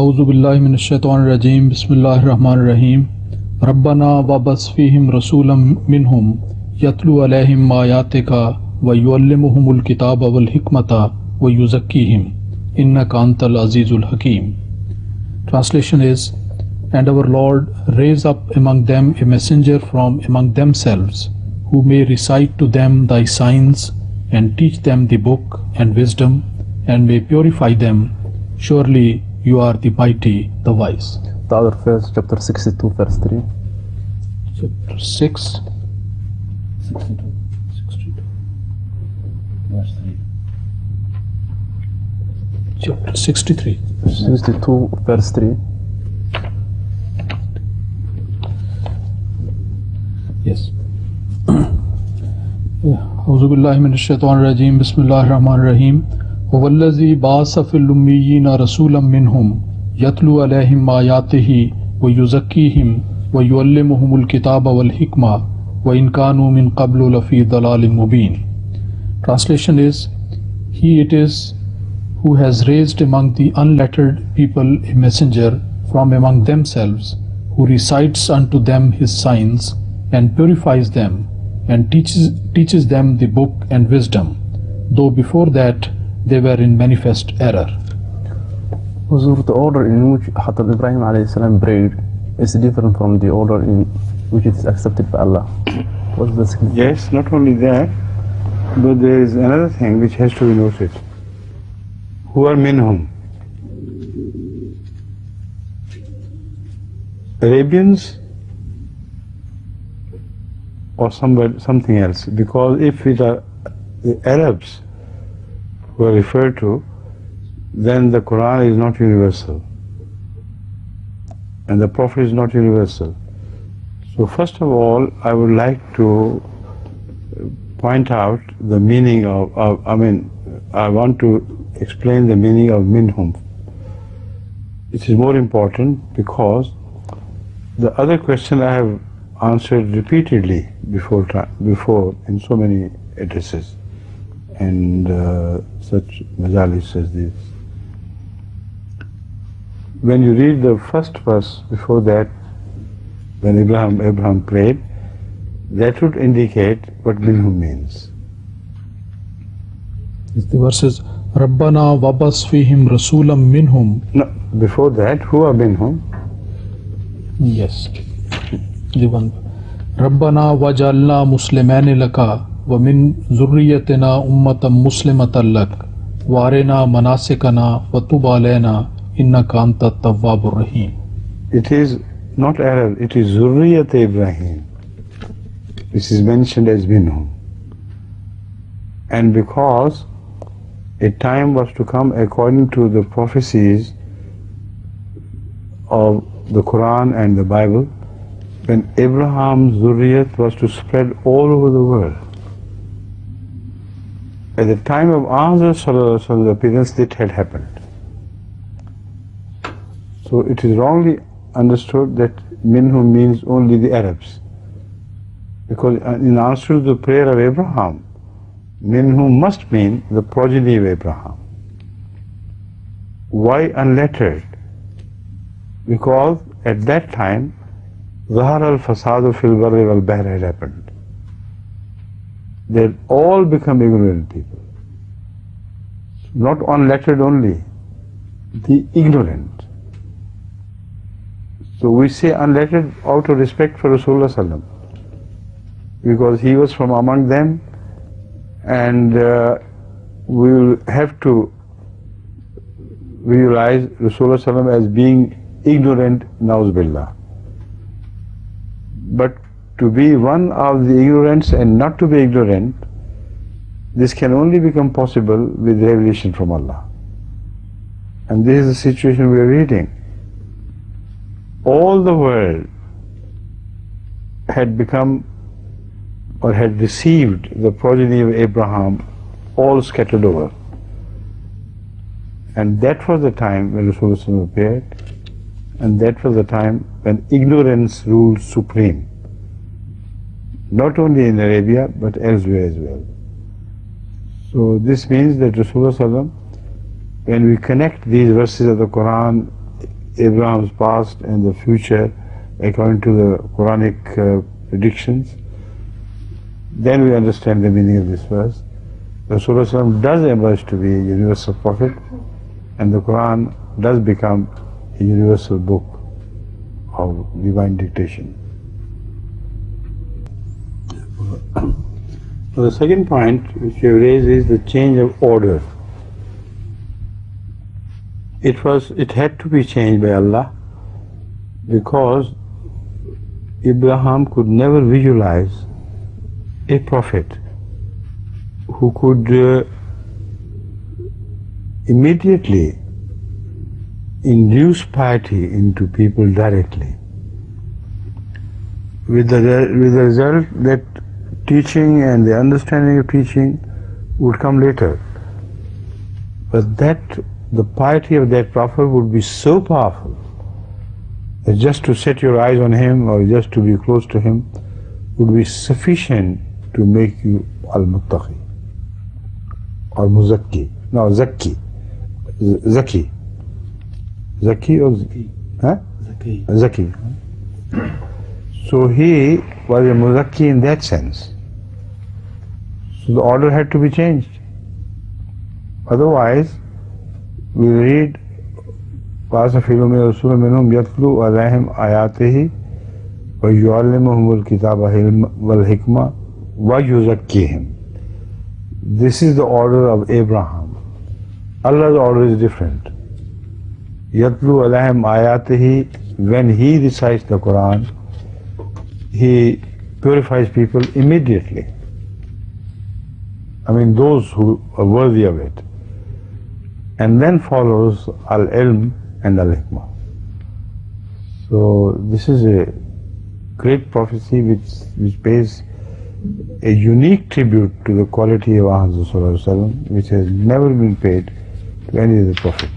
अऊज़ु बिल्लाहि मिनश शैतानिर रजीम बिस्मिल्लाहिर रहमानिर रहीम रब्बना वबअस फ़ीहिम रसूलन मिनहुम यतलू अलैहिम आयातिका व युअल्लिमुहुमुल किताब वल हिकमता व युज़क्कीहिम इन्नका अंतल अज़ीज़ुल हकीम. Translation is, and our Lord raise up among them a messenger from among themselves, who may recite to them thy signs and teach them the book and wisdom, and may purify them. Surely you are the mighty, the wise. The other verse, chapter 62, verse 3. Chapter 6, 62, verse 3. Chapter 63. 62, verse 3. Yes. أعوذ بالله من الشيطان الرجيم بسم الله الرحمن الرحيم هو الذي بعث في الأميين رسولا منهم يتلو عليهم آياته ويزكيهم ويعلمهم الكتاب والحكمة وإن كانوا من قبل لفي ضلال مبين. Translation is, He it is who has raised among the unlettered people a messenger from among themselves, who recites unto them his signs and purifies them and teaches them the book and wisdom, though before that they were in manifest error. Huzur, the order in which Hazrat Ibrahim alayhi salam prayed is different from the order in which it is accepted by Allah. What's the significance? Yes, not only that, but there is another thing which has to be noted. Who are Minhum? Arabians or something else? Because if it are the Arabs who are referred to, then the Quran is not universal and the Prophet is not universal. So first of all, I would like to point out the meaning I want to explain the meaning of Minhum. It is more important because the other question I have answered repeatedly before in so many addresses and such majalis as this. When you read the first verse before that, when Abraham prayed, that would indicate what Minhum means. The verse is Rabbana wabas fihim rasulam minhum. No, before that, who are Minhum? Yes. The one. Rabbana wajalna muslimani laka wa min zurriyatina ummatan muslimatan lak wa arina manasikana wa tub alayna innaka anta tawwabur rahim. It is not Arab, it is Zurriyat Ibrahim. This is mentioned as Minhum. And because a time was to come according to the prophecies of the Quran and the Bible, when Abraham's Zurriyat was to spread all over the world. At the time of Azra's appearance, that had happened. So it is wrongly understood that Minhum means only the Arabs. Because in answer to the prayer of Abraham, Minhum must mean the progeny of Abraham. Why unlettered? Because at that time, Zahar al-Fasadu fil barri wal bahr had happened. They had all become ignorant people. Not unlettered only, the ignorant. So we say unlettered out of respect for Rasulullah sallam, because he was from among them, and we will have to visualize Rasulullah sallam as being ignorant, nauz billah. But to be one of the ignorants and not to be ignorant, this can only become possible with revelation from Allah. And this is the situation we are reading. All the world had become or had received the progeny of Abraham, all scattered over. And that was the time when Rasulullah appeared, and that was the time when ignorance ruled supreme, not only in Arabia but elsewhere as well. So this means that Rasulullah, when we connect these verses of the Quran Abraham's past and the future according to the Quranic predictions, then we understand the meaning of this verse. Rasulullah does emerge to be a universal prophet, and the Quran does become a universal book of divine dictation. The second point which you have raised is the change of order. It had to be changed by Allah because Abraham could never visualize a prophet who could immediately induce piety into people directly, with the result that teaching and the understanding of teaching would come later. But the piety of that prophet would be so powerful that just to set your eyes on him or just to be close to him would be sufficient to make you al-muttaqi or muzakki. No, zakki. Zaki. Zaki or Zaki? Huh? Zaki. Zaki. So he was a muzakki in that sense. So the order had to be changed. Otherwise, we read بَعَثَ فِي الْأُمِّيِّينَ رَسُولًا مِنْهُمْ يَتْلُو عَلَيْهِمْ آيَاتِهِ وَيُعَلِّمُهُمُ الْكِتَابَ وَالْحِكْمَةَ وَيُزَكِّيهِمْ. This is the order of Abraham. Allah's order is different. يَتْلُو عَلَيْهِمْ آيَاتِهِ, when he recites the Quran, he purifies people immediately. I mean those who are worthy of it. And then follows al-ilm and al-hikmah. So this is a great prophecy which pays a unique tribute to the quality of Muhammad ﷺ, which has never been paid to any other prophet.